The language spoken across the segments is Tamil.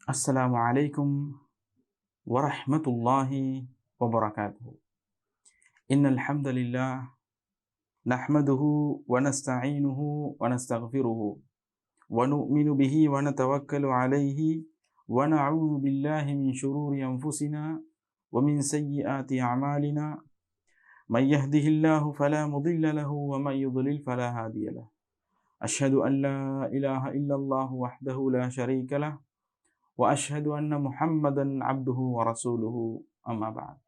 السلام عليكم ورحمة الله وبركاته. إن الحمد لله نحمده ونستعينه ونستغفره ونؤمن به ونتوكل عليه ونعوذ بالله من شرور أنفسنا ومن سيئات أعمالنا. من يهده الله فلا مضل له ومن يضلل فلا هادي له. أشهد أن لا إله إلا الله وحده لا شريك له وأشهد أن محمدا عبده ورسوله أما بعد.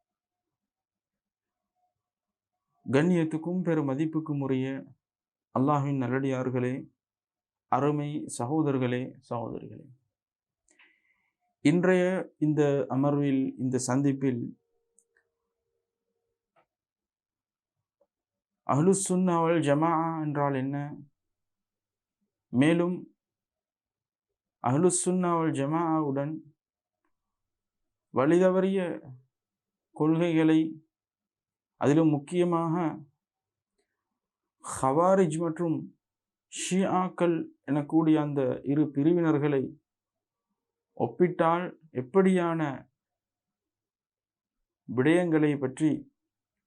கண்ணியத்துக்கும் பெரும் மதிப்புக்கும் உரிய அல்லாஹ்வின் நல்லடியார்களே, அருமை சகோதரர்களே, சகோதரிகளே, இன்றைய இந்த அமர்வில், இந்த சந்திப்பில் அஹ்லுஸ் சுன்னா வல் ஜமாஅ என்றால் என்ன, மேலும் அஹ்லுஸ் சுன்னா வல் ஜமாஅவுடன் வழிதவறிய கொள்கைகளை, அதிலும் முக்கியமாக ஹவாரிஜ் மற்றும் ஷியாக்கள் எனக்கூடிய அந்த இரு பிரிவினர்களை ஒப்பிட்டால் எப்படியான விடயங்களை பற்றி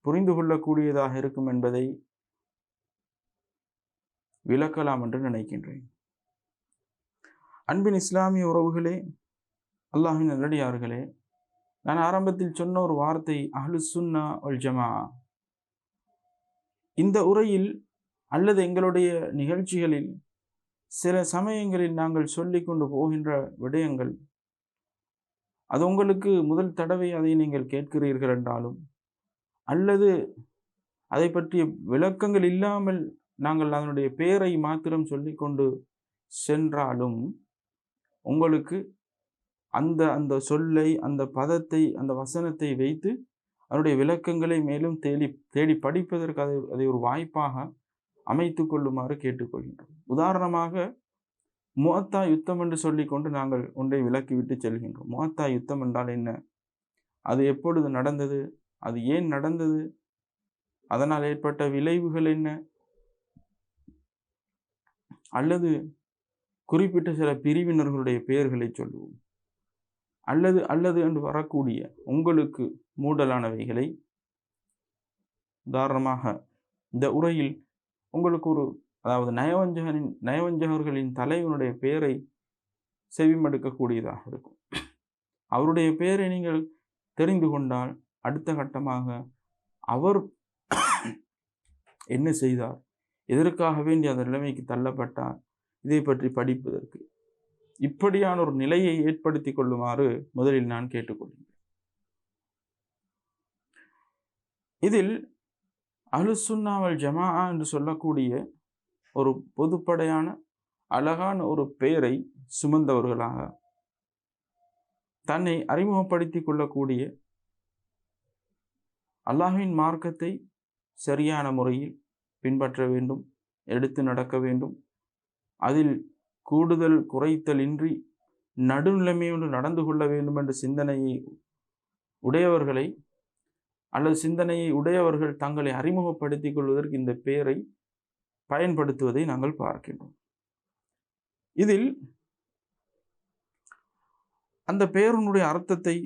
புரிந்து கொள்ளக்கூடியதாக இருக்கும் என்பதை விளக்கலாம் என்று நினைக்கின்றேன். அன்பின் இஸ்லாமிய உறவுகளே, அல்லாஹ்வின் நல்லடியார்களே, நான் ஆரம்பத்தில் சொன்ன ஒரு வார்த்தை அஹ்லுஸ் சுன்னா வல் ஜமாஅ. இந்த உரையில் அல்லது எங்களுடைய நிகழ்ச்சிகளில் சில சமயங்களில் நாங்கள் சொல்லிக் கொண்டு போகின்ற விடயங்கள், அது உங்களுக்கு முதல் தடவை அதை நீங்கள் கேட்கிறீர்கள் என்றாலும், அல்லது அதை பற்றிய விளக்கங்கள் இல்லாமல் நாங்கள் அதனுடைய பெயரை மாத்திரம் சொல்லிக்கொண்டு சென்றாலும், உங்களுக்கு அந்த அந்த சொல்லை, அந்த பதத்தை, அந்த வசனத்தை வைத்து அதனுடைய விளக்கங்களை மேலும் தேடி படிப்பதற்கு அதை ஒரு வாய்ப்பாக அமைத்து கொள்ளுமாறு கேட்டுக்கொள்கின்றோம். உதாரணமாக, முஅத்தா யுத்தம் என்று சொல்லிக்கொண்டு நாங்கள் ஒன்றை விளக்கிவிட்டு செல்கின்றோம். முஅத்தா யுத்தம் என்றால் என்ன, அது எப்பொழுது நடந்தது, அது ஏன் நடந்தது, அதனால் ஏற்பட்ட விளைவுகள் என்ன, அல்லது குறிப்பிட்ட சில பிரிவினர்களுடைய பெயர்களை சொல்லுவோம், அல்லது அல்லது என்று வரக்கூடிய உங்களுக்கு மூடலானவைகளை, உதாரணமாக இந்த உரையில் உங்களுக்கு அதாவது நயவஞ்சகர்களின் தலைவனுடைய பெயரை செவிமடுக்கக்கூடியதாக இருக்கும். அவருடைய பெயரை நீங்கள் தெரிந்து கொண்டால் அடுத்த கட்டமாக அவர் என்ன செய்தார், எதற்காக வேண்டி அந்த நிலைமைக்கு தள்ளப்பட்டார், இதை பற்றி படிப்பதற்கு இப்படியான ஒரு நிலையை ஏற்படுத்தி கொள்ளுமாறு முதலில் நான் கேட்டுக்கொள்கிறேன். இதில் அஹ்லுஸ் சுன்னா வல் ஜமாஅ என்று சொல்லக்கூடிய ஒரு பொதுப்படையான அழகான ஒரு பெயரை சுமந்தவர்களாக தன்னை அறிமுகப்படுத்தி கொள்ளக்கூடிய, அல்லாஹ்வின் மார்க்கத்தை சரியான முறையில் பின்பற்ற வேண்டும், எடுத்து நடக்க வேண்டும், அதில் கூடுதல் குறைத்தல் இன்றி நடுநிலைமையோடு நடந்து கொள்ள வேண்டும் என்ற சிந்தனையை உடையவர்களை, அல்லது சிந்தனையை உடையவர்கள் தங்களை அறிமுகப்படுத்திக் கொள்வதற்கு இந்த பெயரை பயன்படுத்துவதை நாங்கள் பார்க்கின்றோம். இதில் அந்த பெயரினுடைய அர்த்தத்தை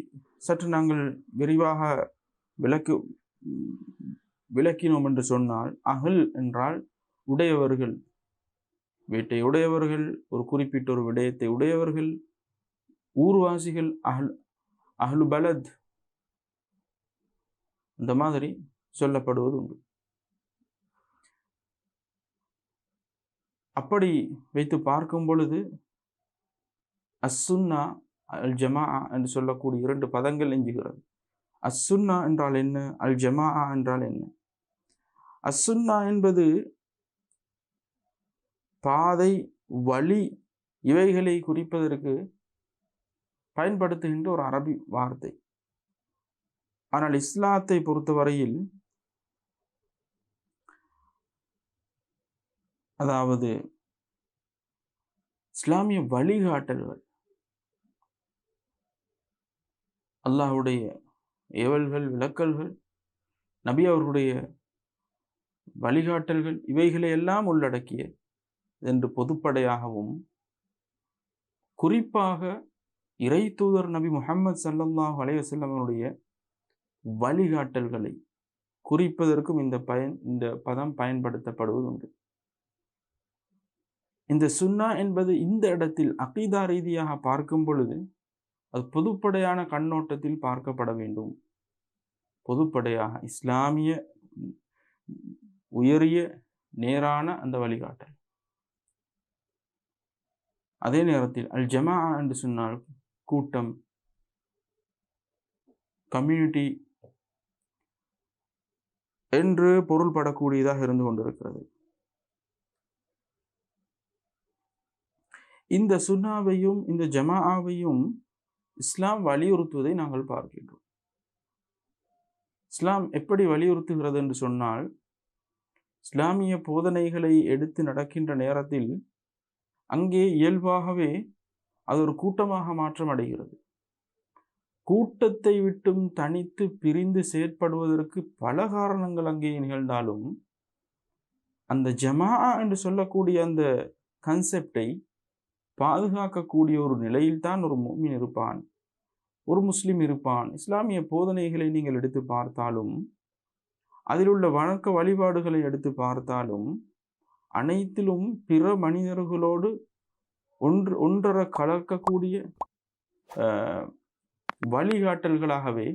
சற்று நாங்கள் விரிவாக விளக்கினோம் என்று சொன்னால், அஹ்ல் என்றால் உடையவர்கள், வீட்டை உடையவர்கள், ஒரு குறிப்பிட்ட ஒரு விடயத்தை உடையவர்கள், ஊர்வாசிகள், அஹ்லு பலத், இந்த மாதிரி சொல்லப்படுவது உண்டு. அப்படி வைத்து பார்க்கும் பொழுது அஸ்ஸுன்னா அல் ஜமாஅ என்று சொல்லக்கூடிய இரண்டு பதங்கள் எஞ்சுகிறது. அஸ்ஸுன்னா என்றால் என்ன, அல் ஜமாஅ என்றால் என்ன? அஸ்ஸுன்னா என்பது பாதை, வழி, இவைகளை குறிப்பதற்கு பயன்படுத்துகின்ற ஒரு அரபி வார்த்தை. ஆனால் இஸ்லாத்தை பொறுத்தவரையில், அதாவது இஸ்லாமிய வழிகாட்டல்கள், அல்லாஹ்வுடைய ஏவல்கள், விளக்கல்கள், நபி அவர்களுடைய வழிகாட்டல்கள், இவைகளை எல்லாம் உள்ளடக்கிய என்று பொதுப்படையாகவும், குறிப்பாக இறை தூதர் நபி முஹம்மது ஸல்லல்லாஹு அலைஹி வஸல்லம் அவருடைய வழிகாட்டல்களை குறிப்பதற்கும் இந்த பதம் பயன்படுத்தப்படுவது உண்டு. இந்த சுன்னா என்பது இந்த இடத்தில் அகீதா ரீதியாக பார்க்கும் பொழுது அது பொதுப்படையான கண்ணோட்டத்தில் பார்க்கப்பட வேண்டும். பொதுப்படையாக இஸ்லாமிய உயரிய நேரான அந்த வழிகாட்டல். அதே நேரத்தில் அல் ஜமாஅ என்று சொன்னால் கூட்டம், கம்யூனிட்டி என்று பொருள்படக்கூடியதாக இருந்து கொண்டிருக்கிறது. இந்த சுன்னாவையும் இந்த ஜமாஆவையும் இஸ்லாம் வலியுறுத்துவதை நாங்கள் பார்க்கின்றோம். இஸ்லாம் எப்படி வலியுறுத்துகிறது என்று சொன்னால், இஸ்லாமிய போதனைகளை எடுத்து நடக்கின்ற நேரத்தில் அங்கே இயல்பாகவே அது ஒரு கூட்டமாக மாற்றம் அடைகிறது. கூட்டத்தை விட்டும் தனித்து பிரிந்து செயற்படுவதற்கு பல காரணங்கள் அங்கே நிகழ்ந்தாலும் அந்த ஜமாஅ என்று சொல்லக்கூடிய அந்த கன்செப்டை பாதுகாக்கக்கூடிய ஒரு நிலையில்தான் ஒரு முஃமின் இருப்பான், ஒரு முஸ்லிம் இருப்பான். இஸ்லாமிய போதனைகளை நீங்கள் எடுத்து பார்த்தாலும், அதில் உள்ள வணக்க வழிபாடுகளை எடுத்து பார்த்தாலும், அனைத்திலும் பிற மனிதர்களோடு ஒன்றர கலக்கக்கூடிய வழிகாட்டல்களாகவே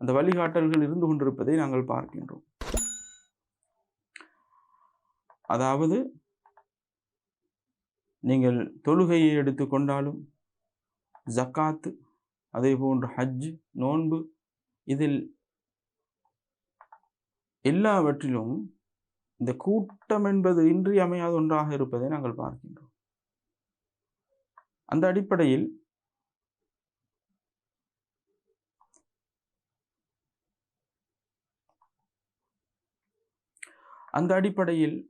அந்த வழிகாட்டல்கள் இருந்து கொண்டிருப்பதை நாங்கள் பார்க்கின்றோம். அதாவது நீங்கள் தொழுகையை எடுத்துக்கொண்டாலும், ஜக்காத்து, அதே போன்று ஹஜ், நோன்பு, இதில் எல்லாவற்றிலும் இந்த கூட்டம் என்பது இன்றியமையாத ஒன்றாக இருப்பதை நாங்கள் பார்க்கின்றோம். அந்த அடிப்படையில்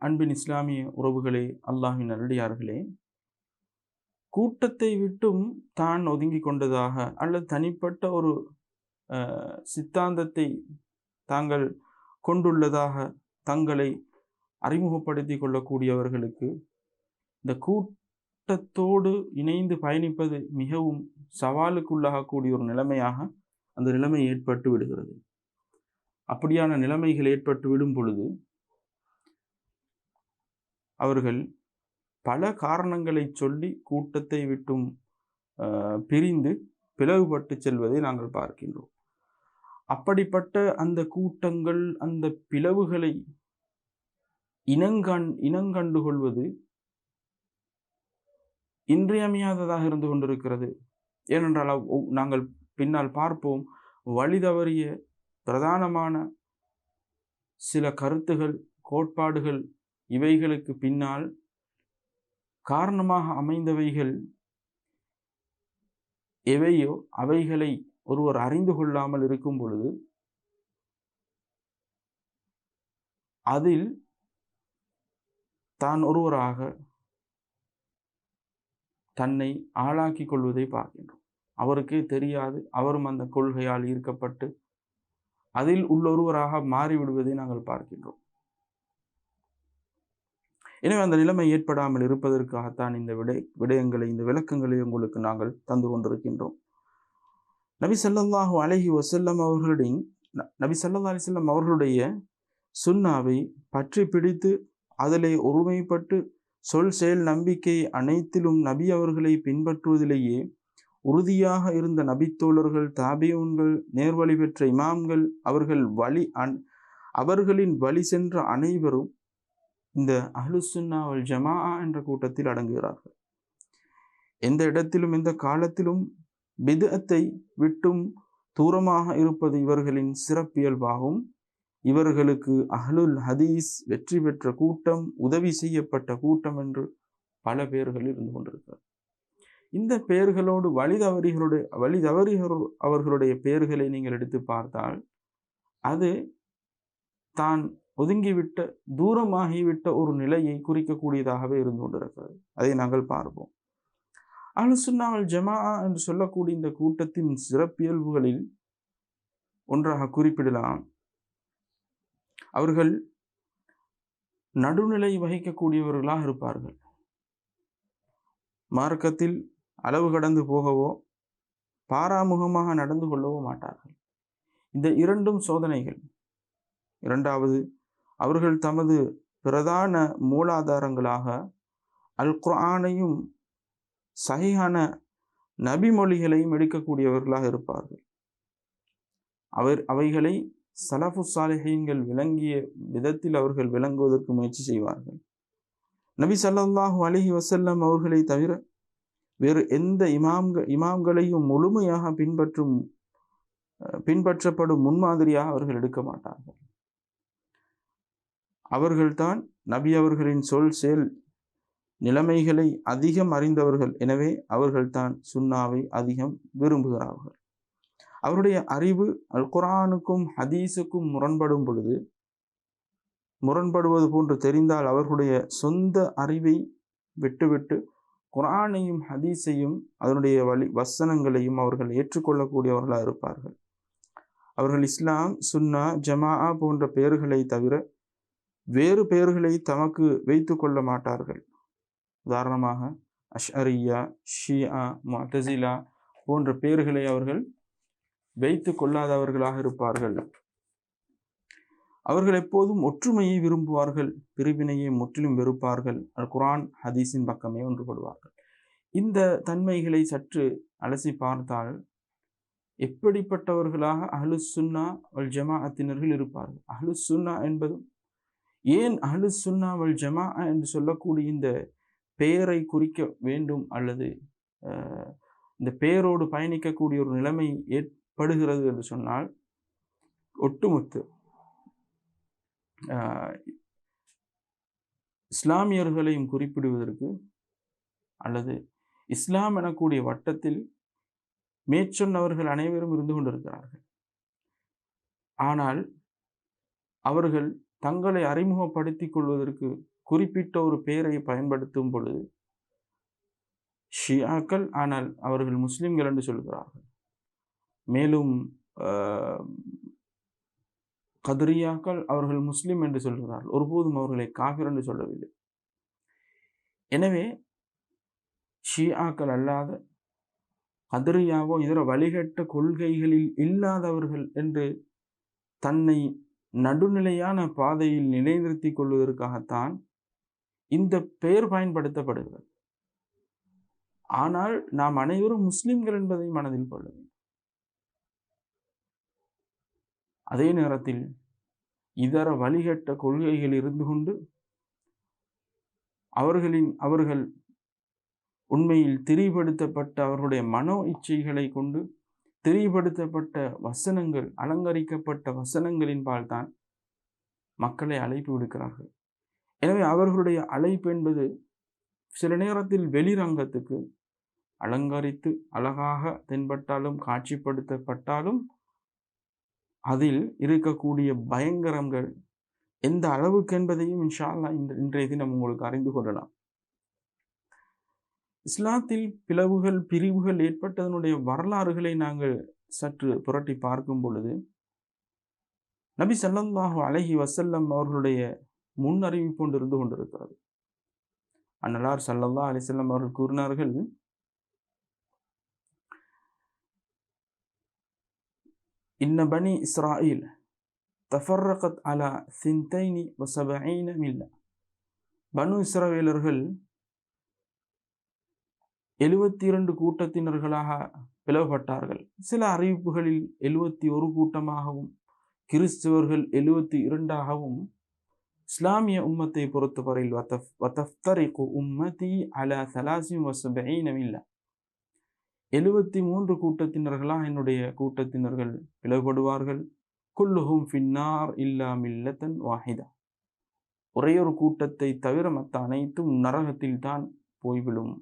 அன்பின் இஸ்லாமிய உறவுகளே, அல்லாஹ்வின் நல்லடியார்களே, கூட்டத்தை விட்டும் தான் ஒதுங்கி கொண்டதாக அல்லது தனிப்பட்ட ஒரு சித்தாந்தத்தை தாங்கள் கொண்டுள்ளதாக தங்களை அறிமுகப்படுத்தி கொள்ளக்கூடியவர்களுக்கு இந்த கூட்டத்தோடு இணைந்து பயணிப்பது மிகவும் சவாலுக்குள்ளாகக்கூடிய ஒரு நிலைமையாக அந்த நிலைமை ஏற்பட்டு விடுகிறது. அப்படியான நிலைமைகள் ஏற்பட்டு விடும் பொழுது அவர்கள் பல காரணங்களை சொல்லி கூட்டத்தை விட்டும் பிரிந்து பிளவுபட்டு செல்வதை நாங்கள் பார்க்கின்றோம். அப்படிப்பட்ட அந்த கூட்டங்கள், அந்த பிளவுகளை இனங்கண்டு கொள்வது இன்றியமையாததாக இருந்து கொண்டிருக்கிறது. ஏனென்றால் நாங்கள் பின்னால் பார்ப்போம், வழி தவறிய பிரதானமான சில கருத்துகள், கோட்பாடுகள், இவைகளுக்கு பின்னால் காரணமாக அமைந்தவைகள் எவையோ அவைகளை ஒருவர் அறிந்து கொள்ளாமல் இருக்கும் பொழுது அதில் தான் ஒருவராக தன்னை ஆளாக்கி கொள்வதை பார்க்கின்றோம். அவருக்கே தெரியாது, அவரும் அந்த கொள்கையால் ஈர்க்கப்பட்டு அதில் உள்ளொருவராக மாறிவிடுவதை நாங்கள் பார்க்கின்றோம். எனவே அந்த நிலைமை ஏற்படாமல் இருப்பதற்காகத்தான் இந்த விடயங்களை, இந்த விளக்கங்களை உங்களுக்கு நாங்கள் தந்து கொண்டிருக்கின்றோம். நபி ஸல்லல்லாஹு அலைஹி வஸல்லம் அவர்களுடைய சுன்னாவை பற்றி பிடித்து அதிலே ஒருமைப்பட்டு சொல் செயல் நம்பிக்கை அனைத்திலும் நபி அவர்களை பின்பற்றுவதிலேயே உறுதியாக இருந்த நபித்தோழர்கள், தாபியூன்கள், நேர்வழி பெற்ற இமாம்கள், அவர்களின் வழி சென்ற அனைவரும் இந்த அஹ்லுஸ் சுன்னா வல் ஜமாஅ என்ற கூட்டத்தில் அடங்குகிறார்கள். எந்த இடத்திலும் எந்த காலத்திலும் பித்அத்தை விட்டும் தூரமாக இருப்பது இவர்களின் சிறப்பியல்பாகும். இவர்களுக்கு அஹ்லுல் ஹதீஸ், வெற்றி பெற்ற கூட்டம், உதவி செய்யப்பட்ட கூட்டம் என்று பல பெயர்கள் இருந்து கொண்டிருக்கிறார். இந்த பெயர்களோடு வழி தவறி அவர்களுடைய பெயர்களை நீங்கள் எடுத்து பார்த்தால் அது தான் ஒதுங்கிவிட்ட, தூரமாகிவிட்ட ஒரு நிலையை குறிக்கக்கூடியதாகவே இருந்து கொண்டிருக்கிறது. அதை நாங்கள் பார்ப்போம். அஹ்லுஸ் சுன்னா வல் ஜமாஅ என்று சொல்லக்கூடிய இந்த கூட்டத்தின் சிறப்பியல்புகளில் ஒன்றாக குறிப்பிடலாம், அவர்கள் நடுநிலை வகிக்கக்கூடியவர்களாக இருப்பார்கள். மார்க்கத்தில் அளவு கடந்து போகவோ பாராமுகமாக நடந்து கொள்ளவோ மாட்டார்கள். இந்த இரண்டும் சோதனைகள். இரண்டாவது, அவர்கள் தமது பிரதான மூலாதாரங்களாக அல் குர்ஆனையும் சஹீஹான நபிமொழிகளையும் எடுக்கக்கூடியவர்களாக இருப்பார்கள். அவைகளை சலஃபு சாலிஹீன்கள் விளங்கிய விதத்தில் அவர்கள் விளங்குவதற்கு முயற்சி செய்வார்கள். நபி ஸல்லல்லாஹு அலைஹி வஸல்லம் அவர்களை தவிர வேறு எந்த இமாம்களையும் முழுமையாக பின்பற்றப்படும் முன்மாதிரியாக அவர்கள் எடுக்க மாட்டார்கள். அவர்கள்தான் நபி அவர்களின் சொல் செயல் நிலைமைகளை அதிகம் அறிந்தவர்கள். எனவே அவர்கள்தான் சுன்னாவை அதிகம் விரும்புகிறார்கள். அவருடைய அறிவு அல் குர்ஆனுக்கும் ஹதீஸுக்கும் முரண்படுவது போன்று தெரிந்தால் அவர்களுடைய சொந்த அறிவை விட்டுவிட்டு குர்ஆனையும் ஹதீஸையும் அதனுடைய வசனங்களையும் அவர்கள் ஏற்றுக்கொள்ளக்கூடியவர்களாக இருப்பார்கள். அவர்கள் இஸ்லாம், சுன்னா, ஜமாஆ போன்ற பெயர்களை தவிர வேறு பெயர்களை தமக்கு வைத்து கொள்ள மாட்டார்கள். உதாரணமாக அஷ்அரியா, ஷியா, முஅ்தஸிலா போன்ற பெயர்களை அவர்கள் வைத்து கொள்ளாதவர்களாக இருப்பார்கள். அவர்கள் எப்போதும் ஒற்றுமையை விரும்புவார்கள், பிரிவினையை முற்றிலும் வெறுப்பார்கள். அல் குர்ஆன் ஹதீஸின் பக்கமே ஒன்றுபடுவார்கள். இந்த தன்மைகளை சற்று அலசி பார்த்தால் எப்படிப்பட்டவர்களாக அஹ்லுஸ் சுன்னா வல் ஜமாஅத்தினர்கள் இருப்பார்கள். அஹ்லுஸ் சுன்னா என்பதும் ஏன் அஹ்லுஸ் சுன்னா வல் ஜமாஅ என்று சொல்லக்கூடிய இந்த பெயரை குறிக்க வேண்டும் அல்லது இந்த பெயரோடு பயணிக்கக்கூடிய ஒரு நிலைமை ஏற்படுகிறது என்று சொன்னால், ஒட்டுமொத்த இஸ்லாமியர்களையும் குறிப்பிடுவதற்கு அல்லது இஸ்லாம் எனக்கூடிய வட்டத்தில் மேற்சொன்னவர்கள் அனைவரும் இருந்து கொண்டிருக்கிறார்கள். ஆனால் அவர்கள் தங்களை அறிமுகப்படுத்திக் கொள்வதற்கு குறிப்பிட்ட ஒரு பெயரை பயன்படுத்தும் பொழுது ஷியாக்கள், ஆனால் அவர்கள் முஸ்லிம்கள் என்று சொல்கிறார்கள். மேலும் கத்ரியாக்கள், அவர்கள் முஸ்லிம் என்று சொல்கிறார்கள். ஒருபோதும் அவர்களை காஃபிர் என்று சொல்லவில்லை. எனவே ஷியாக்கள் அல்லாத கத்ரியாவோ இதர வழிகட்ட கொள்கைகளில் இல்லாதவர்கள் என்று தன்னை நடுநிலையான பாதையில் நிலைநிறுத்திக் கொள்வதற்காகத்தான் இந்த பெயர் பயன்படுத்தப்படுகிறது. ஆனால் நாம் அனைவரும் முஸ்லிம்கள் என்பதை மனதில் கொள்ள வேண்டும். அதே நேரத்தில் இதர வழிகட்ட கொள்கைகள் இருந்து கொண்டு அவர்கள் உண்மையில் திரிபடுத்தப்பட்ட அவர்களுடைய மனோ இச்சைகளை கொண்டு திரிபடுத்தப்பட்ட வசனங்கள், அலங்கரிக்கப்பட்ட வசனங்களின் பால் தான் மக்களை அழைப்பு விடுக்கிறார்கள். எனவே அவர்களுடைய அழைப்பு என்பது சில நேரத்தில் வெளிரங்கத்துக்கு அலங்கரித்து அழகாக தென்பட்டாலும் காட்சிப்படுத்தப்பட்டாலும் அதில் இருக்கக்கூடிய பயங்கரங்கள் எந்த அளவுக்கு என்பதையும் இன்ஷா அல்லாஹ் இன்றைய தினம் உங்களுக்கு அறிந்து கொள்ளலாம். இஸ்லாத்தில் பிரிவுகள் ஏற்பட்டதனுடைய வரலாறுகளை நாங்கள் சற்று புரட்டி பார்க்கும் பொழுது நபி ஸல்லல்லாஹு அலைஹி வஸல்லம் அவர்களுடைய முன் அறிவிப்பு கொண்டு இருந்து கொண்டிருக்கிறது. அன்னலார் ஸல்லல்லாஹு அலைஹி வஸல்லம் அவர்கள் கூறினார்கள், இன்ன பனி இஸ்ராயில் தஃபர்ரகத் அலா சின்தைனி வஸபஈன மில்லா. பனு இஸ்ரவேலர்கள் 72 கூட்டத்தினர்களாக பிளவுபட்டார்கள். சில அறிவிப்புகளில் 71 கூட்டமாகவும் கிறிஸ்தவர்கள் 72ஆகவும் இஸ்லாமிய உம்மத்தை பொறுத்தவரையில் வதஃப்தரிகு உம்மதி அலா 73 மில்லா, 73 கூட்டத்தினர்களாக என்னுடைய கூட்டத்தினர்கள் பிளவுபடுவார்கள். குல்லுஹும் ஃபின்னார் இல்லா மில்லத்தன் வாஹிதா, ஒரே ஒரு கூட்டத்தை தவிர மற்ற அனைத்தும் நரகத்தில் தான் போய்விடும்.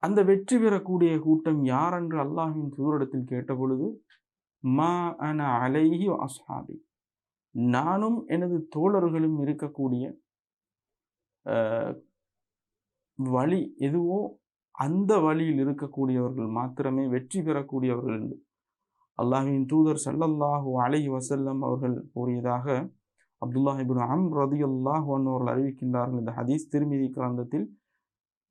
அந்த வெற்றி பெறக்கூடிய கூட்டம் யார் என்று அல்லாஹ்வின் தூதரிடத்தில் கேட்டபொழுது, மா அன அலைஹி அஸ்ஹாபி, நானும் எனது தோழர்களும் இருக்கக்கூடிய வழி எதுவோ அந்த வழியில் இருக்கக்கூடியவர்கள் மாத்திரமே வெற்றி பெறக்கூடியவர்கள் என்று அல்லாஹ்வின் தூதர் ஸல்லல்லாஹு அலைஹி வஸல்லம் அவர்கள் கூறியதாக அப்துல்லாஹ் இப்னு அம்ர் ரலியல்லாஹு அன்ஹு அவர்கள் அறிவிக்கின்றார்கள். இந்த ஹதீஸ் திர்மிதி கிரந்தத்தில்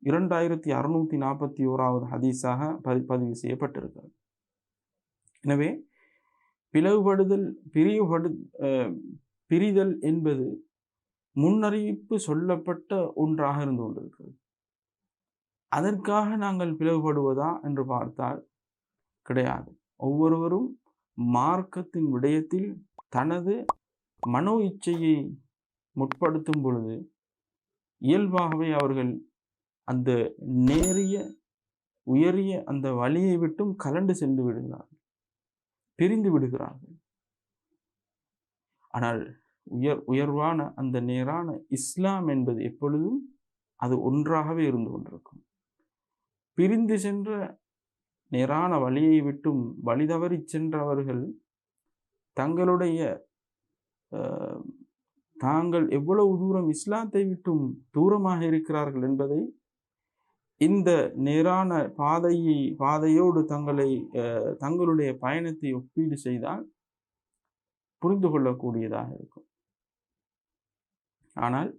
2641வது ஹதீஸாக பதிவு செய்யப்பட்டிருக்கிறது. எனவே பிளவுபடுதல் பிரிதல் என்பது முன்னறிவிப்பு சொல்லப்பட்ட ஒன்றாக இருந்து கொண்டிருக்கிறது. அதற்காக நாங்கள் பிளவுபடுவதா என்று பார்த்தால் கிடையாது. ஒவ்வொருவரும் மார்க்கத்தின் விடயத்தில் தனது மனோ இச்சையை முற்படுத்தும் பொழுது இயல்பாகவே அவர்கள் அந்த நேரிய உயரிய அந்த வழியை விட்டும் கலண்டு சென்று விடுகிறார்கள், பிரிந்து விடுகிறார்கள். ஆனால் உயர்வான அந்த நேரான இஸ்லாம் என்பது எப்பொழுதும் அது ஒன்றாகவே இருந்து கொண்டிருக்கும். பிரிந்து சென்ற நேரான வழியை விட்டும் வழி தவறி சென்றவர்கள் தாங்கள் எவ்வளவு தூரம் இஸ்லாத்தை விட்டும் தூரமாக இருக்கிறார்கள் என்பதை இந்த நேரான பாதையோடு தங்களுடைய பயணத்தை ஒப்பீடு செய்தால் புரிந்து கொள்ளக்கூடியதாக இருக்கும். ஆனால்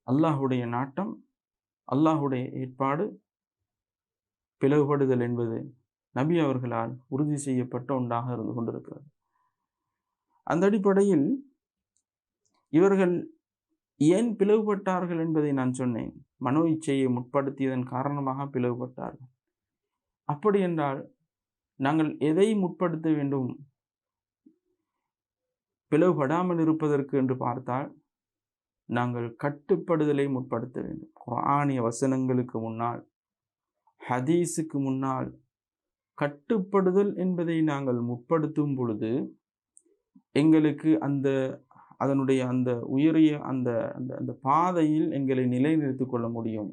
அல்லாஹுடைய நாட்டம், அல்லாஹுடைய ஏற்பாடு, பிளவுபடுதல் என்பது நபி அவர்களால் உறுதி செய்யப்பட்ட ஒன்றாக இருந்து கொண்டிருக்கிறது. அந்த அடிப்படையில் இவர்கள் ஏன் பிளவுபட்டார்கள் என்பதை நான் சொன்னேன். மனோ இச்சையை முற்படுத்தியதன் காரணமாக பிளவுபட்டார்கள். அப்படி என்றால் நாங்கள் எதை முற்படுத்த வேண்டும் பிளவுபடாமல் இருப்பதற்கு என்று பார்த்தால் நாங்கள் கட்டுப்படுதலை முற்படுத்த வேண்டும். குர்ஆனிய வசனங்களுக்கு முன்னால், ஹதீஸுக்கு முன்னால் கட்டுப்படுதல் என்பதை நாங்கள் முற்படுத்தும் பொழுது எங்களுக்கு அதனுடைய அந்த உயரிய அந்த பாதையில் எங்களை நிலைநிறுத்திக் கொள்ள முடியும்.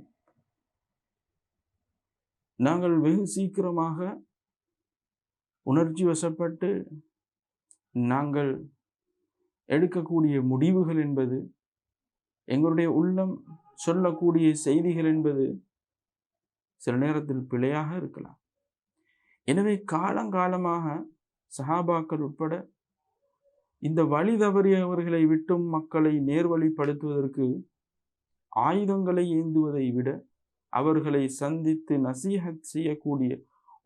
நாங்கள் வெகு சீக்கிரமாக உணர்ச்சி வசப்பட்டு நாங்கள் எடுக்கக்கூடிய முடிவுகள் என்பது, எங்களுடைய உள்ளம் சொல்லக்கூடிய செய்திகள் என்பது சில நேரத்தில் பிழையாக இருக்கலாம். எனவே காலங்காலமாக சஹாபாக்கள் உட்பட இந்த வழி தவறியவர்களை விட்டும் மக்களை நேர்வழிப்படுத்துவதற்கு ஆயுதங்களை ஏந்துவதை விட அவர்களை சந்தித்து நசீஹத் செய்யக்கூடிய,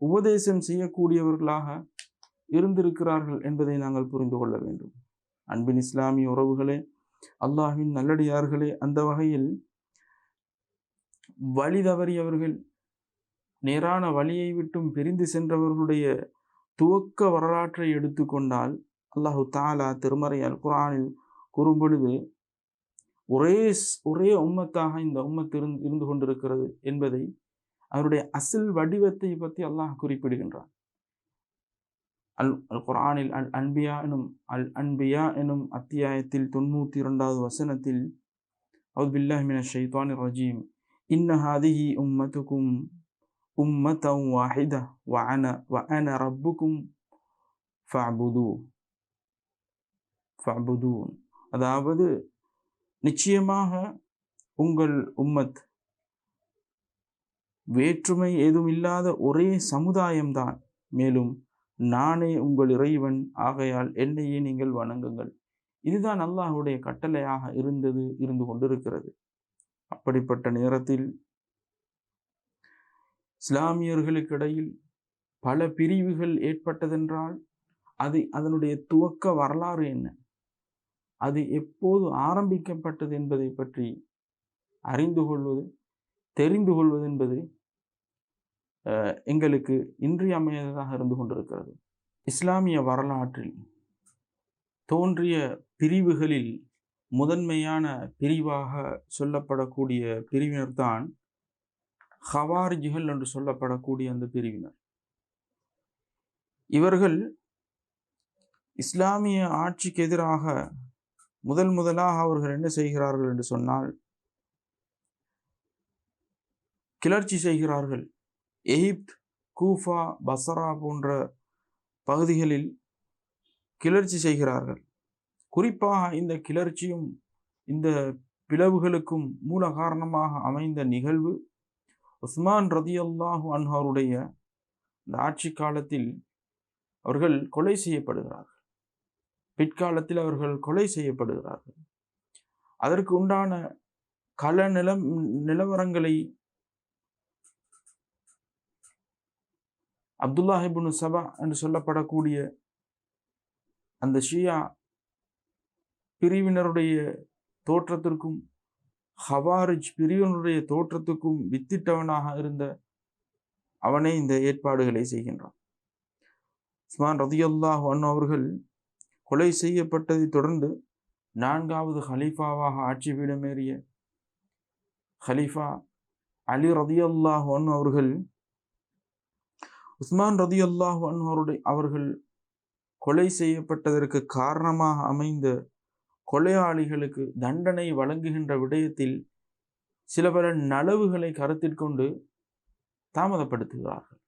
உபதேசம் செய்யக்கூடியவர்களாக இருந்திருக்கிறார்கள் என்பதை நாங்கள் புரிந்து கொள்ள வேண்டும். அன்பின் இஸ்லாமிய உறவுகளே, அல்லாஹ்வின் நல்லடியார்களே, அந்த வகையில் வழி தவறியவர்கள், நேரான வழியை விட்டும் பிரிந்து சென்றவர்களுடைய துவக்க வரலாற்றை எடுத்துக்கொண்டால் அல்லாஹு தாலா திருமறை அல் குர்ஆனில் கூறும் பொழுது ஒரே உம்மத்தாக இந்த உம்மத் இருந்து கொண்டிருக்கிறது என்பதை, அவருடைய அசில் வடிவத்தை பற்றி அல்லாஹ் குறிப்பிடுகின்றார். அல் குர்ஆனில் அல் அன்பியா எனும் அத்தியாயத்தில் 92வது வசனத்தில் அஊது பில்லாஹி மினஷ் ஷைத்தானிர் ரஜீம் இன்ன ஹாதிஹி உம்மத்துக்கும் உம்மத்தன் வாஹித வ அன ரப்புக்கும் ஃபஅபுதூன். அதாவது நிச்சயமாக உங்கள் உம்மத் வேற்றுமை ஏதும் இல்லாத ஒரே சமுதாயம்தான், மேலும் நானே உங்கள் இறைவன், ஆகையால் என்னையே நீங்கள் வணங்குங்கள். இதுதான் அல்லாஹ்வுடைய கட்டளையாக இருந்து கொண்டிருக்கிறது. அப்படிப்பட்ட நேரத்தில் இஸ்லாமியர்களுக்கிடையில் பல பிரிவுகள் ஏற்பட்டதென்றால் அதனுடைய துவக்க வரலாறு என்ன, அது எப்போது ஆரம்பிக்கப்பட்டது என்பதை பற்றி தெரிந்து கொள்வது என்பது எங்களுக்கு இன்றியமையாததாக இருந்து கொண்டிருக்கிறது. இஸ்லாமிய வரலாற்றில் தோன்றிய பிரிவுகளில் முதன்மையான பிரிவாக சொல்லப்படக்கூடிய பிரிவினர்தான் ஹவாரிஜிகள் என்று சொல்லப்படக்கூடிய அந்த பிரிவினர். இவர்கள் இஸ்லாமிய ஆட்சிக்கு எதிராக முதலாக அவர்கள் என்ன செய்கிறார்கள் என்று சொன்னால், கிளர்ச்சி செய்கிறார்கள். எகிப்து, கூஃபா, பஸ்ரா போன்ற பகுதிகளில் கிளர்ச்சி செய்கிறார்கள். குறிப்பாக இந்த கிளர்ச்சியும் இந்த பிளவுகளுக்கும் மூல காரணமாக அமைந்த நிகழ்வு உஸ்மான் ரதியல்லாஹு அன்ஹு அவருடைய இந்த ஆட்சி காலத்தில் அவர்கள் கொலை செய்யப்படுகிறார்கள். பிற்காலத்தில் அவர்கள் கொலை செய்யப்படுகிறார்கள். அதற்கு உண்டான கள நிலவரங்களை அப்துல்லாஹ் இப்னு சபா என்று சொல்லப்படக்கூடிய அந்த ஷியா பிரிவினருடைய தோற்றத்திற்கும் ஹவாரிஜ் பிரிவினருடைய தோற்றத்துக்கும் வித்திட்டவனாக இருந்த அவனே இந்த ஏற்பாடுகளை செய்கின்றான். உஸ்மான் ரலியல்லாஹு அன்ஹு அவர்கள் கொலை செய்யப்பட்டதை தொடர்ந்து 4வது ஹலீஃபாவாக ஆட்சி பீடமேறிய ஹலீஃபா அலி ரலியல்லாஹு அன்ஹு அவர்கள் உஸ்மான் ரலியல்லாஹு அன்ஹு அவர்கள் கொலை செய்யப்பட்டதற்கு காரணமாக அமைந்த கொலையாளிகளுக்கு தண்டனை வழங்குகின்ற விடயத்தில் சில பல நலவுகளை கருத்தில் கொண்டு தாமதப்படுத்துகிறார்கள்.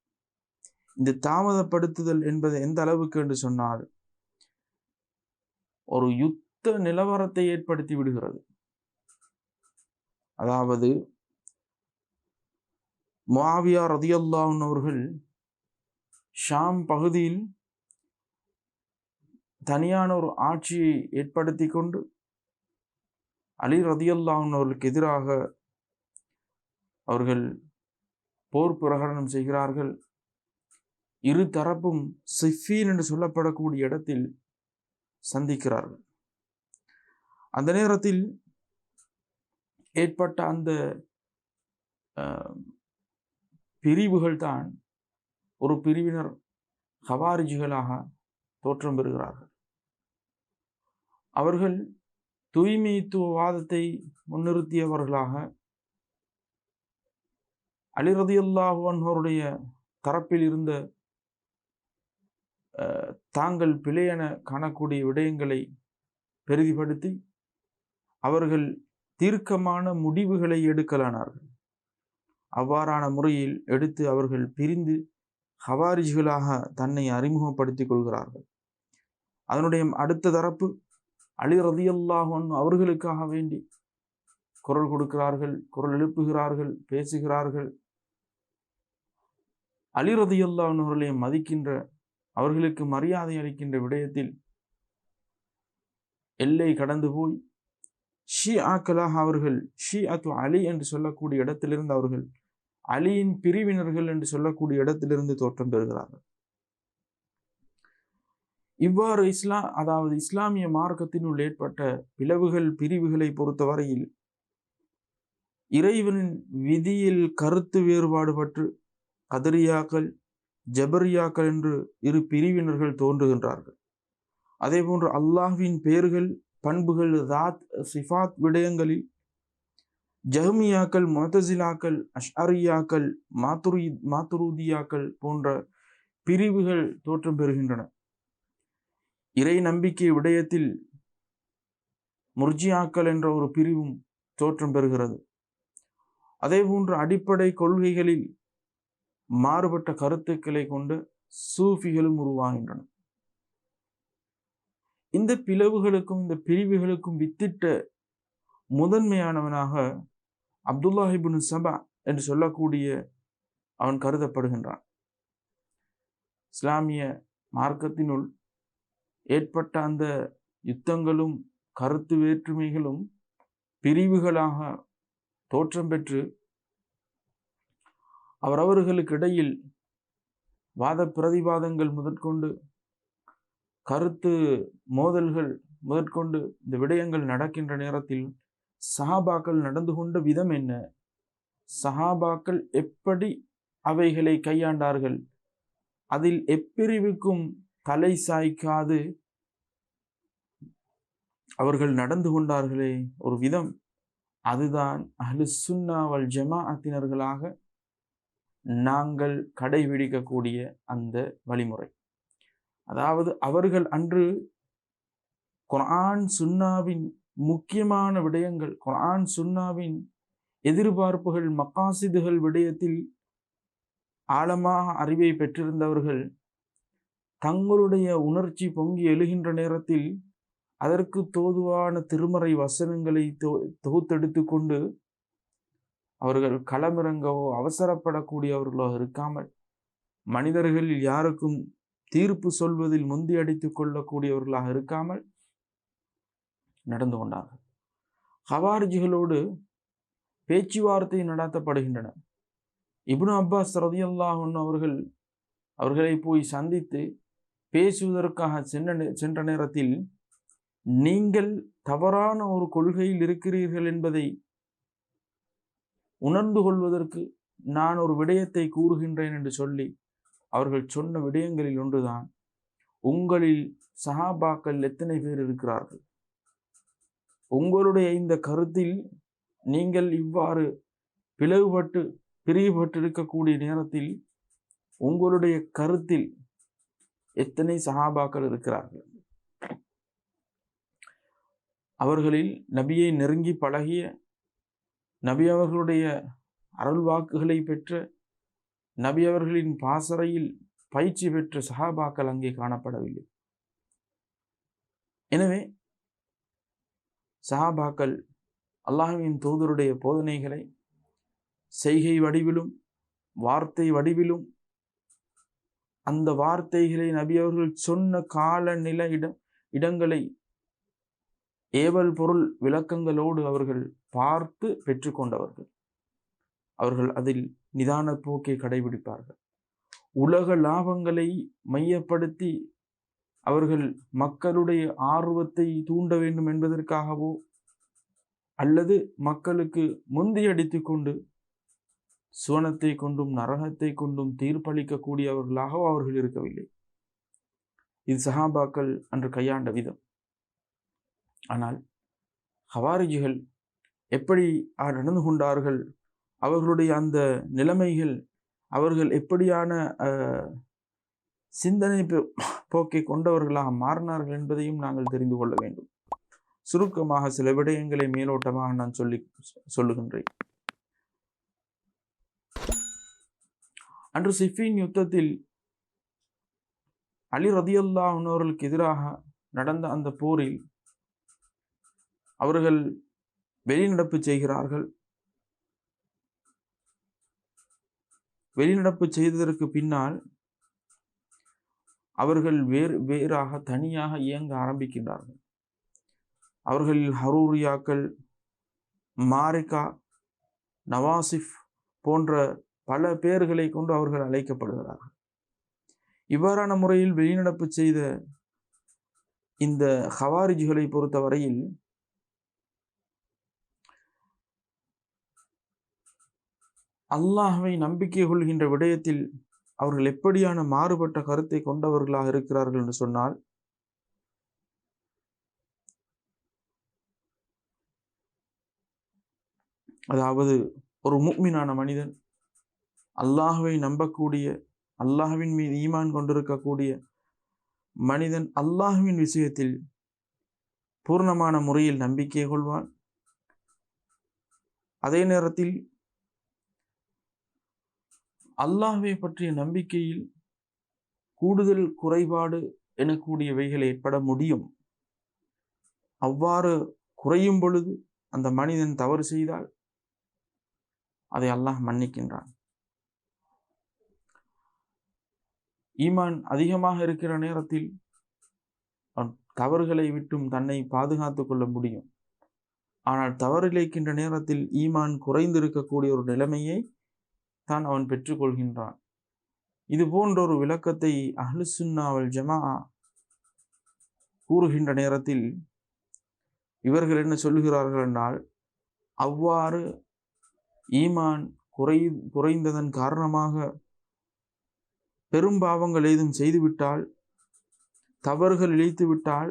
இந்த தாமதப்படுத்துதல் என்பது எந்த அளவுக்கு என்று சொன்னால் ஒரு யுத்த நிலவரத்தை ஏற்படுத்தி விடுகிறது. அதாவது முஆவியா ரலியல்லாஹு அன்ஹு அவர்கள் ஷாம் பகுதியில் தனியான ஒரு ஆட்சியை ஏற்படுத்தி கொண்டு அலி ரலியல்லாஹு அன்ஹு அவர்களுக்கு எதிராக அவர்கள் போர் பிரகடனம் செய்கிறார்கள். இரு தரப்பும் சிஃபீன் என்று சொல்லப்படக்கூடிய இடத்தில் சந்திக்கிறார்கள். அந்த நேரத்தில் ஏற்பட்ட அந்த பிரிவுகள் தான் ஒரு பிரிவினர் ஹவாரிஜிகளாக தோற்றம் பெறுகிறார்கள். அவர்கள் தூய்மைத்துவவாதத்தை முன்னிறுத்தியவர்களாக அலி ரலியல்லாஹு அன்ஹு அவருடைய தரப்பில் இருந்த தாங்கள் பிழையென காணக்கூடிய விடயங்களை பெரிதிப்படுத்தி அவர்கள் தீர்க்கமான முடிவுகளை எடுக்கலானார்கள். அவ்வாறான முறையில் எடுத்து அவர்கள் பிரிந்து ஹவாரிஜ்களாக தன்னை அறிமுகப்படுத்திக் கொள்கிறார்கள். அதனுடைய அடுத்த தரப்பு அலி ரலியல்லாஹு அன்ஹு அவர்களுக்காக வேண்டி குரல் கொடுக்கிறார்கள், குரல் எழுப்புகிறார்கள், பேசுகிறார்கள். அலி ரலியல்லாஹு அன்ஹு அவர்களை மதிக்கின்ற, அவர்களுக்கு மரியாதை அளிக்கின்ற விடயத்தில் எல்லை கடந்து போய் ஷிஆக்களாக அவர்கள் ஷிஅத்து அலி என்று சொல்லக்கூடிய இடத்திலிருந்து அவர்கள் அலியின் பிரிவினர்கள் என்று சொல்லக்கூடிய இடத்திலிருந்து தோற்றம் பெறுகிறார்கள். இவ்வாறு அதாவது இஸ்லாமிய மார்க்கத்தினுள் ஏற்பட்ட பிளவுகள் பிரிவுகளை பொறுத்தவரையில் இறைவனின் விதியில் கருத்து வேறுபாடு பற்று கதரியாக்கள் ஜபரியாக்கள் என்று இரு பிரிவினர்கள் தோன்றுகின்றார்கள். அதே போன்று அல்லாஹ்வின் பெயர்கள் பண்புகள் தாத் சிஃபாத் விடயங்களில் ஜஹ்மியாக்கள் முஅ்தஸிலாக்கள் அஷ்அரியாக்கள் மாத்துரூதியாக்கள் போன்ற பிரிவுகள் தோற்றம் பெறுகின்றன. இறை நம்பிக்கை விடயத்தில் முர்ஜியாக்கள் என்ற ஒரு பிரிவும் தோற்றம் பெறுகிறது. அதே போன்று அடிப்படை கொள்கைகளில் மாறுபட்ட கருத்துக்களை கொண்டு சூஃபிகளும் உருவாகின்றன. இந்த பிளவுகளுக்கும் இந்த பிரிவுகளுக்கும் வித்திட்ட முதன்மையானவனாக அப்துல்லாஹ் இப்னு சபா என்று சொல்லக்கூடிய அவன் கருதப்படுகின்றான். இஸ்லாமிய மார்க்கத்தினுள் ஏற்பட்ட அந்த யுத்தங்களும் கருத்து வேற்றுமைகளும் பிரிவுகளாக தோற்றம் பெற்று அவரவர்களுக்கு இடையில் வாத பிரதிவாதங்கள் முதற்கொண்டு கருத்து மோதல்கள் முதற்கொண்டு இந்த விடயங்கள் நடக்கின்ற நேரத்தில் சஹாபாக்கள் நடந்து கொண்ட விதம் என்ன, சஹாபாக்கள் எப்படி அவைகளை கையாண்டார்கள், அதில் எப்பிரிவுக்கும் தலை சாய்க்காது அவர்கள் நடந்து கொண்டார்களே ஒரு விதம், அதுதான் அஹ்லுஸ் சுன்னா வல் ஜமாஅத்தினர்களாக நாங்கள் கடைபிடிக்கக்கூடிய அந்த வழிமுறை. அதாவது அவர்கள் அன்று குர்ஆன் சுன்னாவின் முக்கியமான விடயங்கள், குர்ஆன் சுன்னாவின் எதிர்பார்ப்புகள், மகாசிதுகள் விடயத்தில் ஆழமாக அறிவை பெற்றிருந்தவர்கள் தங்களுடைய உணர்ச்சி பொங்கி எழுகின்ற நேரத்தில் அதற்கு தோதுவான திருமறை வசனங்களை தொகுத்தெடுத்து கொண்டு அவர்கள் களமிறங்கவோ அவசரப்படக்கூடியவர்களோ இருக்காமல் மனிதர்களில் யாருக்கும் தீர்ப்பு சொல்வதில் முந்தி அடித்துக் கொள்ளக்கூடியவர்களாக இருக்காமல் நடந்து கொண்டார்கள். ஹவாரிஜிகளோடு பேச்சுவார்த்தை நடத்தப்படுகின்றன. இப்னு அப்பாஸ் ரலியல்லாஹு அன்ஹு அவர்கள் அவர்களை போய் சந்தித்து பேசுவதற்காக சென்ற நேரத்தில் நீங்கள் தவறான ஒரு கொள்கையில் இருக்கிறீர்கள் என்பதை உணர்ந்து கொள்வதற்கு நான் ஒரு விடயத்தை கூறுகின்றேன் என்று சொல்லி அவர்கள் சொன்ன விடயங்களில் ஒன்றுதான், உங்களில் சஹாபாக்கள் எத்தனை பேர் இருக்கிறார்கள்? உங்களுடைய இந்த கருத்தில் நீங்கள் இவ்வாறு பிரிவுபட்டு இருக்கக்கூடிய நேரத்தில் உங்களுடைய கருத்தில் எத்தனை சஹாபாக்கள் இருக்கிறார்கள்? அவர்களில் நபியை நெருங்கி பழகிய, நபி அவர்களுடைய அருள் வாக்குகளை பெற்ற, நபி அவர்களின் பாசறையில் பயிற்சி பெற்ற சஹாபாக்கள் அங்கே காணப்படவில்லை. எனவே சஹாபாக்கள் அல்லாஹ்வின் தூதருடைய போதனைகளை செய்கை வடிவிலும் வார்த்தை வடிவிலும், அந்த வார்த்தைகளை நபி அவர்கள் சொன்ன கால நில இடங்களை ஏவல் பொருள் விளக்கங்களோடு அவர்கள் பார்த்து பெற்றுக்கொண்டவர்கள். அவர்கள் அதில் நிதான போக்கை கடைபிடிப்பார்கள். உலக லாபங்களை மையப்படுத்தி அவர்கள் மக்களுடைய ஆர்வத்தை தூண்ட வேண்டும் என்பதற்காகவோ அல்லது மக்களுக்கு முந்தியடித்து கொண்டு சுவனத்தை கொண்டும் நரகத்தை கொண்டும் தீர்ப்பளிக்கக்கூடியவர்களாகவோ அவர்கள் இருக்கவில்லை. இது சஹாபாக்கள் அன்று கையாண்ட விதம். ஆனால் ஹவாரிஜிகள் எப்படி நடந்து கொண்டார்கள், அவர்களுடைய அந்த நிலைமைகள், அவர்கள் எப்படியான சிந்தனை போக்கை கொண்டவர்களாக மாறினார்கள் என்பதையும் நாங்கள் தெரிந்து கொள்ள வேண்டும். சுருக்கமாக சில விடயங்களை மேலோட்டமாக நான் சொல்லுகின்றேன். அன்று சிஃபீன் யுத்தத்தில் அலி ரதியல்லாஹு அன்ஹு அவர்களுக்கு எதிராக நடந்த அந்த போரில் அவர்கள் வெளிநடப்பு செய்கிறார்கள். வெளிநடப்பு செய்ததற்கு பின்னால் அவர்கள் வேறாக தனியாக இயங்க ஆரம்பிக்கின்றார்கள். அவர்களில் ஹரூரியாக்கள், மாரிகா, நவாசிஃப் போன்ற பல பேர்களை கொண்டு அவர்கள் அழைக்கப்படுகிறார்கள். இவ்வாறான முறையில் வெளிநடப்பு செய்த இந்த ஹவாரிஜிகளை பொறுத்தவரையில் அல்லாஹ்வை நம்பிக்கை கொள்கின்ற விடயத்தில் அவர்கள் எப்படியான மாறுபட்ட கருத்தை கொண்டவர்களாக இருக்கிறார்கள் என்று சொன்னால், அதாவது ஒரு முஃமினான மனிதன், அல்லாஹ்வை நம்பக்கூடிய, அல்லாஹ்வின் மீது ஈமான் கொண்டிருக்கக்கூடிய மனிதன் அல்லாஹ்வின் விஷயத்தில் பூர்ணமான முறையில் நம்பிக்கை கொள்வான். அதே நேரத்தில் அல்லாஹ்வை பற்றிய நம்பிக்கையில் கூடுதல் குறைபாடு எனக்கூடியவைகள் ஏற்பட முடியும். அவ்வாறு குறையும் பொழுது அந்த மனிதன் தவறு செய்தால் அதை அல்லாஹ் மன்னிக்கின்றான். ஈமான் அதிகமாக இருக்கிற நேரத்தில் அவன் தவறுகளை விட்டும் தன்னை பாதுகாத்துக் கொள்ள முடியும். ஆனால் தவறு இழைக்கின்ற நேரத்தில் ஈமான் குறைந்திருக்கக்கூடிய ஒரு நிலைமையை தான் அவன் பெற்றுக்கொள்கின்றான். இது போன்ற ஒரு விளக்கத்தை அஹ்லுஸ் சுன்னா வல் ஜமாஅ கூறுகின்ற நேரத்தில் இவர்கள் என்ன சொல்லுகிறார்கள் என்றால், அவ்வாறு ஈமான் குறைந்ததன் காரணமாக பெரும்பாவங்கள் ஏதும் செய்துவிட்டால், தவறுகள் இழைத்துவிட்டால்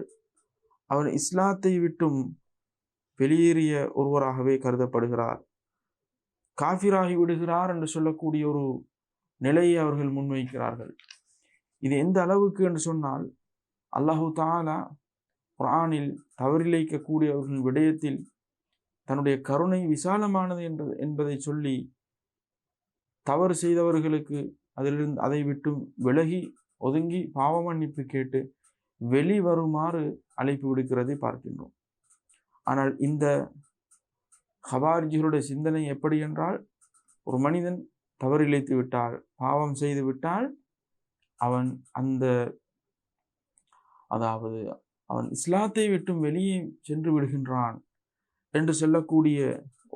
அவன் இஸ்லாத்தை விட்டும் வெளியேறிய ஒருவராகவே கருதப்படுகிறார், காஃபிராகி விடுகிறார் என்று சொல்லக்கூடிய ஒரு நிலையை அவர்கள் முன்வைக்கிறார்கள். இது எந்த அளவுக்கு என்று சொன்னால், அல்லாஹு தஆலா குர்ஆனில் தவறிழைக்கக்கூடியவர்களின் விடயத்தில் தன்னுடைய கருணை விசாலமானது என்பதை சொல்லி, தவறு செய்தவர்களுக்கு அதிலிருந்து அதை விட்டு விலகி ஒதுங்கி பாவ மன்னிப்பு கேட்டு வெளிவருமாறு அழைப்பு விடுக்கிறதை பார்க்கின்றோம். ஆனால் இந்த ஹவாரிஜிகளுடைய சிந்தனை எப்படி என்றால், ஒரு மனிதன் தவறிழைத்து விட்டால், பாவம் செய்து விட்டால் அவன் அவன் இஸ்லாத்தை விட்டும் வெளியே சென்று விடுகின்றான் என்று சொல்லக்கூடிய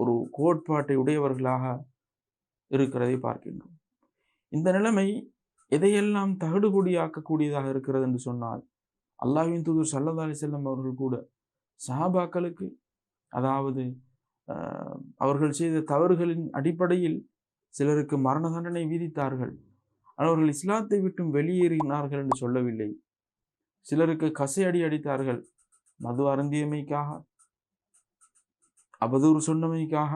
ஒரு கோட்பாட்டை உடையவர்களாக இருக்கிறதை பார்க்கின்றோம். இந்த நிலைமை எதையெல்லாம் தகடுபொடியாக்கக்கூடியதாக இருக்கிறது என்று சொன்னால், அல்லாஹ்வின் தூதர் ஸல்லல்லாஹு அலைஹி வஸல்லம் அவர்கள் கூட சஹாபாக்களுக்கு, அதாவது அவர்கள் செய்த தவறுகளின் அடிப்படையில் சிலருக்கு மரண தண்டனை விதித்தார்கள். அவர்கள் இஸ்லாத்தை விட்டும் வெளியேறினார்கள் என்று சொல்லவில்லை. சிலருக்கு கசையடி அடித்தார்கள், மது அருந்தியமைக்காக, அவதூறு சொன்னமைக்காக.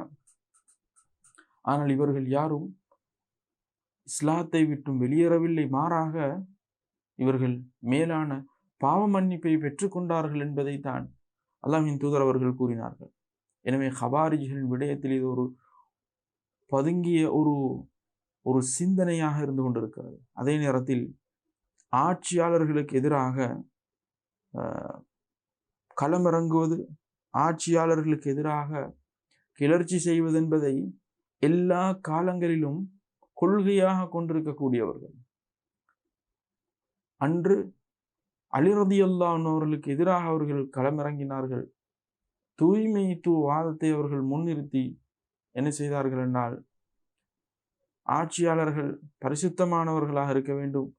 ஆனால் இவர்கள் யாரும் இஸ்லாத்தை விட்டும் வெளியேறவில்லை. மாறாக இவர்கள் மேலான பாவ மன்னிப்பை பெற்றுக்கொண்டார்கள் என்பதைத்தான் அல்லாஹ்வின் தூதர் அவர்கள் கூறினார்கள். எனவே ஹவாரிஜிகளின் விடயத்தில் இது ஒரு பதுங்கிய ஒரு சிந்தனையாக இருந்து கொண்டிருக்கிறது. அதே நேரத்தில் ஆட்சியாளர்களுக்கு எதிராக களமிறங்குவது, ஆட்சியாளர்களுக்கு எதிராக கிளர்ச்சி செய்வது என்பதை எல்லா காலங்களிலும் கொள்கையாக கொண்டிருக்கக்கூடியவர்கள். அன்று அலி ரலியல்லாஹு அன்ஹு அவர்களுக்கு எதிராக அவர்கள் களமிறங்கினார்கள். தூய்மைத்துவவாதத்தை அவர்கள் முன்னிறுத்தி என்ன செய்தார்கள் என்றால், ஆட்சியாளர்கள் பரிசுத்தமானவர்களாக இருக்க வேண்டும்,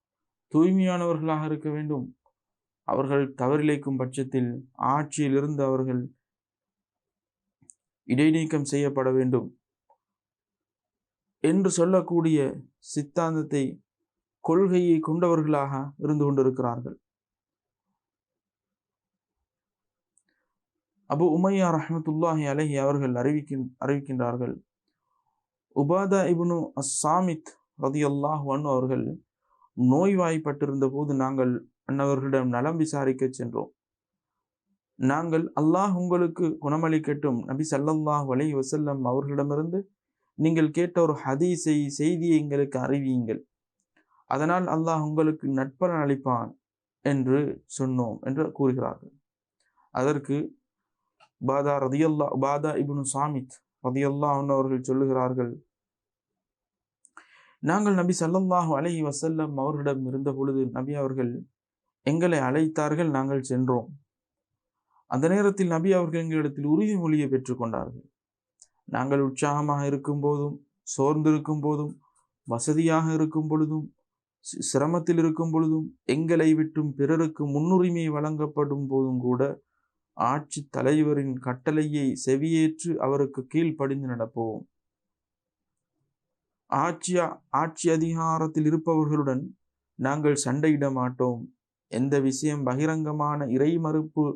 தூய்மையானவர்களாக இருக்க வேண்டும், அவர்கள் தவறிழைக்கும் பட்சத்தில் ஆட்சியிலிருந்து அவர்கள் இடைநீக்கம் செய்யப்பட வேண்டும் என்று சொல்லக்கூடிய சித்தாந்தத்தை, கொள்கையை கொண்டவர்களாக இருந்து கொண்டிருக்கிறார்கள். அபு உமையா ரஹ்மத்துல்லாஹி அலைஹி அவர்கள் அறிவிக்கின்றார்கள், உபாதா இப்னு அஸ்-சாமித் ரலியல்லாஹு அன்ஹு அவர்கள் நோய்வாய்ப்பட்டிருந்த போது நாங்கள் அன்னவர்களிடம் நலம் விசாரிக்க சென்றோம். நாங்கள், அல்லாஹ் உங்களுக்கு குணமளிக்கட்டும், நபி ஸல்லல்லாஹு அலைஹி வஸல்லம் அவர்களிடமிருந்து நீங்கள் கேட்ட ஒரு ஹதீஸை, செய்தியை எங்களுக்கு அறிவியுங்கள், அதனால் அல்லாஹ் உங்களுக்கு நட்பலன் அளிப்பான் என்று சொன்னோம் என்று கூறுகிறார்கள். அதற்கு உபாதா இப்னு சாமித் ரலியல்லாஹு அன்ஹு அவர்கள் சொல்லுகிறார்கள், நாங்கள் நபி ஸல்லல்லாஹு அலைஹி வஸல்லம் அவர்களிடம் இருந்த பொழுது நபி அவர்கள் எங்களை அழைத்தார்கள், நாங்கள் சென்றோம். அந்த நேரத்தில் நபி அவர்கள் எங்களிடத்தில் உறுதிமொழியை பெற்றுக்கொண்டார்கள். நாங்கள் உற்சாகமாக இருக்கும் போதும், சோர்ந்திருக்கும் போதும், வசதியாக இருக்கும் பொழுதும், சிரமத்தில் இருக்கும் பொழுதும், எங்களை விட்டும் பிறருக்கு முன்னுரிமை வழங்கப்படும் போதும் கூட ஆட்சி தலைவரின் கட்டளையை செவியேற்று அவருக்கு கீழ்ப்படிந்து நடப்போம். ஆட்சி அதிகாரத்தில் இருப்பவர்களுடன் நாங்கள் சண்டையிட மாட்டோம். எந்த விஷயம் பகிரங்கமான இறை மறுப்பு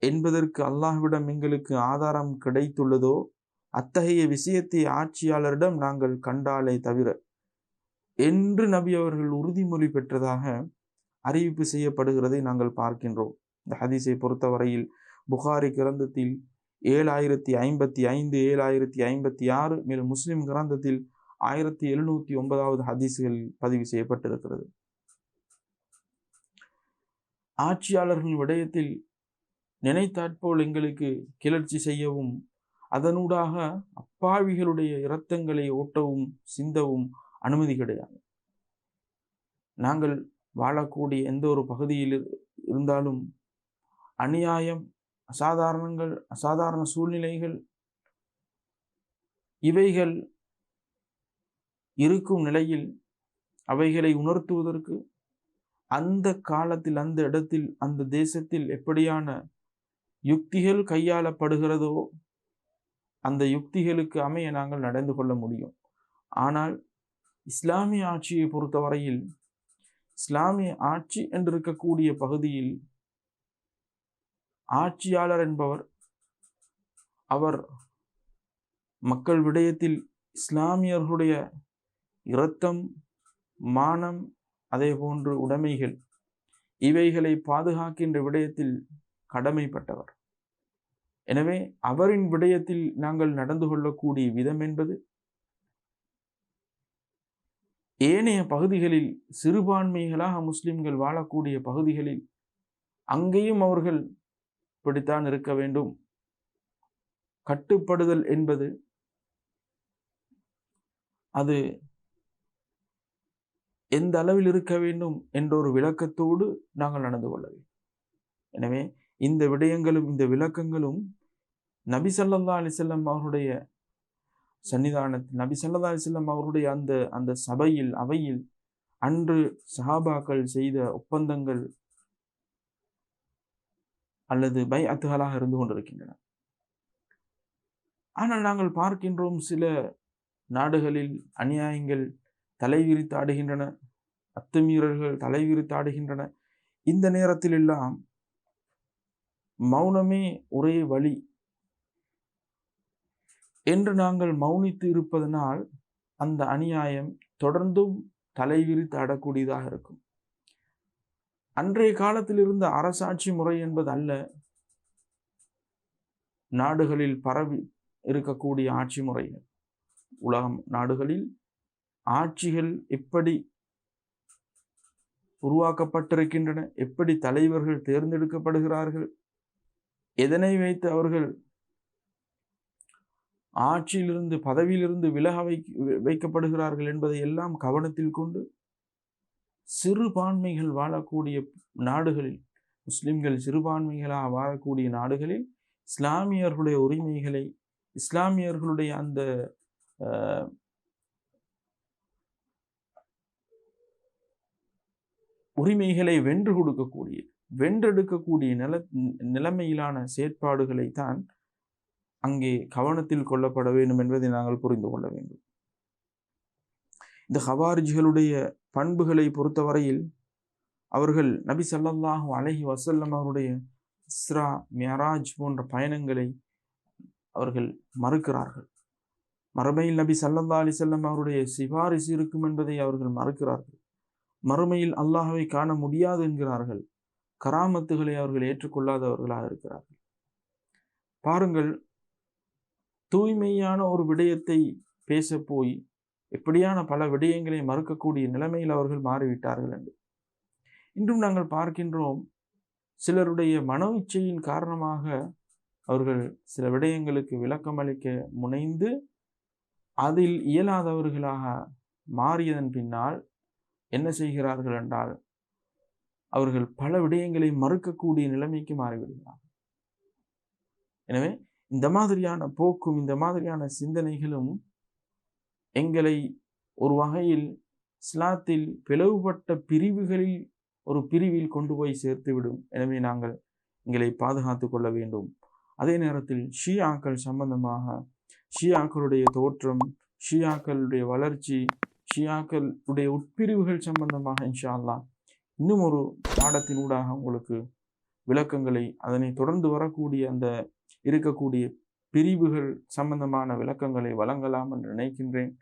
என்பதற்கு அல்லாஹ்விடம் எங்களுக்கு ஆதாரம் கிடைத்துள்ளதோ அத்தகைய விஷயத்தை ஆட்சியாளரிடம் நாங்கள் கண்டாலே தவிர என்று நபி அவர்கள் உறுதிமொழி பெற்றதாக அறிவிப்பு செய்யப்படுகிறதை நாங்கள் பார்க்கின்றோம். இந்த ஹதீஸை பொறுத்தவரையில் புகாரி கிரந்தத்தில் 7055, 7056, மேலும் முஸ்லிம் கிரந்தத்தில் 1709 ஹதீஸ்கள் பதிவு செய்யப்பட்டிருக்கிறது. ஆட்சியாளர்கள் விடயத்தில் நினைத்தாற்போல் எங்களுக்கு கிளர்ச்சி செய்யவும், அதனூடாக அப்பாவிகளுடைய இரத்தங்களை ஓட்டவும் சிந்தவும் அனுமதி கிடையாது. நாங்கள் வாழக்கூடிய எந்த ஒரு பகுதியில் இருந்தாலும் அநியாயம், அசாதாரண சூழ்நிலைகள் இவைகள் இருக்கும் நிலையில் அவைகளை உணர்த்துவதற்கு அந்த காலத்தில், அந்த இடத்தில், அந்த தேசத்தில் எப்படியான யுக்திகள் கையாளப்படுகிறதோ அந்த யுக்திகளுக்கு அமைய நாங்கள் நடந்து கொள்ள முடியும். ஆனால் இஸ்லாமிய ஆட்சியை பொறுத்தவரையில், இஸ்லாமிய ஆட்சி என்றிருக்கக்கூடிய பகுதியில் ஆட்சியாளர் என்பவர் அவர் மக்கள் விடயத்தில் இஸ்லாமியர்களுடைய இரத்தம், மானம், அதே போன்று உடைமைகள் இவைகளை பாதுகாக்கின்ற விடயத்தில் கடமைப்பட்டவர். எனவே அவரின் விடயத்தில் நாங்கள் நடந்து கொள்ளக்கூடிய விதம் என்பது ஏனைய பகுதிகளில், சிறுபான்மைகளாக முஸ்லிம்கள் வாழக்கூடிய பகுதிகளில் அங்கேயும் அவர்கள் இப்படித்தான் இருக்க வேண்டும். கட்டுப்படுதல் என்பது அது எந்த அளவில் இருக்க வேண்டும் என்ற ஒரு விளக்கத்தோடு நாங்கள் நடந்து கொள்ள வேண்டும். எனவே இந்த விடயங்களும் இந்த விளக்கங்களும் நபி ஸல்லல்லாஹு அலைஹி வஸல்லம் அவருடைய சன்னிதானத்தில், நபி ஸல்லல்லாஹு அலைஹி வஸல்லம் அவருடைய அந்த சபையில், அவையில் அன்று சஹாபாக்கள் செய்த ஒப்பந்தங்கள் அல்லது பைஅத்துகளாக இருந்து கொண்டிருக்கின்றன. ஆனால் நாங்கள் பார்க்கின்றோம், சில நாடுகளில் அநியாயங்கள் தலைவிரித்து ஆடுகின்றன, அத்துமீறல்கள் தலைவிரித்து ஆடுகின்றன. இந்த நேரத்தில் எல்லாம் மௌனமே ஒரே வழி என்று நாங்கள் மௌனித்து இருப்பதனால் அந்த அநியாயம் தொடர்ந்தும் தலைவிரித்து ஆடக்கூடியதாக இருக்கும். அன்றைய காலத்தில் இருந்த அரசாட்சி முறை என்பது அல்ல, நாடுகளில் பரவி இருக்கக்கூடிய ஆட்சி முறைகள். உலகம் நாடுகளில் ஆட்சிகள் எப்படி உருவாக்கப்பட்டிருக்கின்றன, எப்படி தலைவர்கள் தேர்ந்தெடுக்கப்படுகிறார்கள், எதனை வைத்து அவர்கள் ஆட்சியிலிருந்து பதவியிலிருந்து விலக வைக்கப்படுகிறார்கள் என்பதை எல்லாம் கவனத்தில் கொண்டு சிறுபான்மைகள் வாழக்கூடிய நாடுகளில், முஸ்லிம்கள் சிறுபான்மைகளாக வாழக்கூடிய நாடுகளில் இஸ்லாமியர்களுடைய உரிமைகளை, இஸ்லாமியர்களுடைய அந்த உரிமைகளை வென்றெடுக்கக்கூடிய நிலைமையிலான செயற்பாடுகளை தான் அங்கே கவனத்தில் கொள்ளப்பட வேண்டும் என்பதை நாங்கள் புரிந்து கொள்ள வேண்டும். இந்த ஹவாரிஜிகளுடைய பண்புகளை பொறுத்தவரையில் அவர்கள் நபி ஸல்லல்லாஹு அலைஹி வஸல்லம் அவருடைய இஸ்ரா மியராஜ் போன்ற பயணங்களை அவர்கள் மறுக்கிறார்கள். மறுமையில் நபி ஸல்லல்லாஹு அலைஹி வஸல்லம் அவருடைய சிபாரிசு இருக்கும் என்பதை அவர்கள் மறுக்கிறார்கள். மறுமையில் அல்லாஹ்வை காண முடியாது என்கிறார்கள். கராமத்துகளை அவர்கள் ஏற்றுக்கொள்ளாதவர்களாக இருக்கிறார்கள். பாருங்கள், தூய்மையான ஒரு விடயத்தை பேச போய் எப்படியான பல விடயங்களை மறுக்கக்கூடிய நிலைமையில் அவர்கள் மாறிவிட்டார்கள் என்று இன்றும் நாங்கள் பார்க்கின்றோம். சிலருடைய மனோ இச்சையின் காரணமாக அவர்கள் சில விடயங்களுக்கு விளக்கமளிக்க முனைந்து அதில் இயலாதவர்களாக மாறியதன் பின்னால் என்ன செய்கிறார்கள் என்றால், அவர்கள் பல விடயங்களை மறுக்கக்கூடிய நிலைமைக்கு மாறிவிடுகிறார்கள். எனவே இந்த மாதிரியான போக்கும் இந்த மாதிரியான சிந்தனைகளும் எங்களை ஒரு வகையில் இஸ்லாத்தில் பிளவுபட்ட பிரிவுகளில் ஒரு பிரிவில் கொண்டு போய் சேர்த்துவிடும். எனவே நாங்கள் எங்களை பாதுகாத்து கொள்ள வேண்டும். அதே நேரத்தில் ஷியாக்கள் சம்பந்தமாக, ஷியாக்களுடைய தோற்றம், ஷியாக்களுடைய வளர்ச்சி, ஷியாக்களுடைய உட்பிரிவுகள் சம்பந்தமாக இன்ஷா அல்லாஹ் இன்னும் ஒரு பாடத்தினூடாக உங்களுக்கு விளக்கங்களை, அதனை தொடர்ந்து வரக்கூடிய அந்த இருக்கக்கூடிய பிரிவுகள் சம்பந்தமான விளக்கங்களை வழங்கலாம் என்று நினைக்கின்றேன்.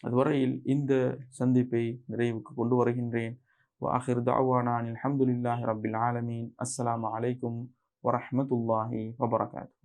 அதுவரையில் இந்த சந்திப்பை நிறைவுக்கு கொண்டு வருகின்றேன். وآخر دعوانا أن الحمد لله رب العالمين. السلام عليكم ورحمة الله وبركاته.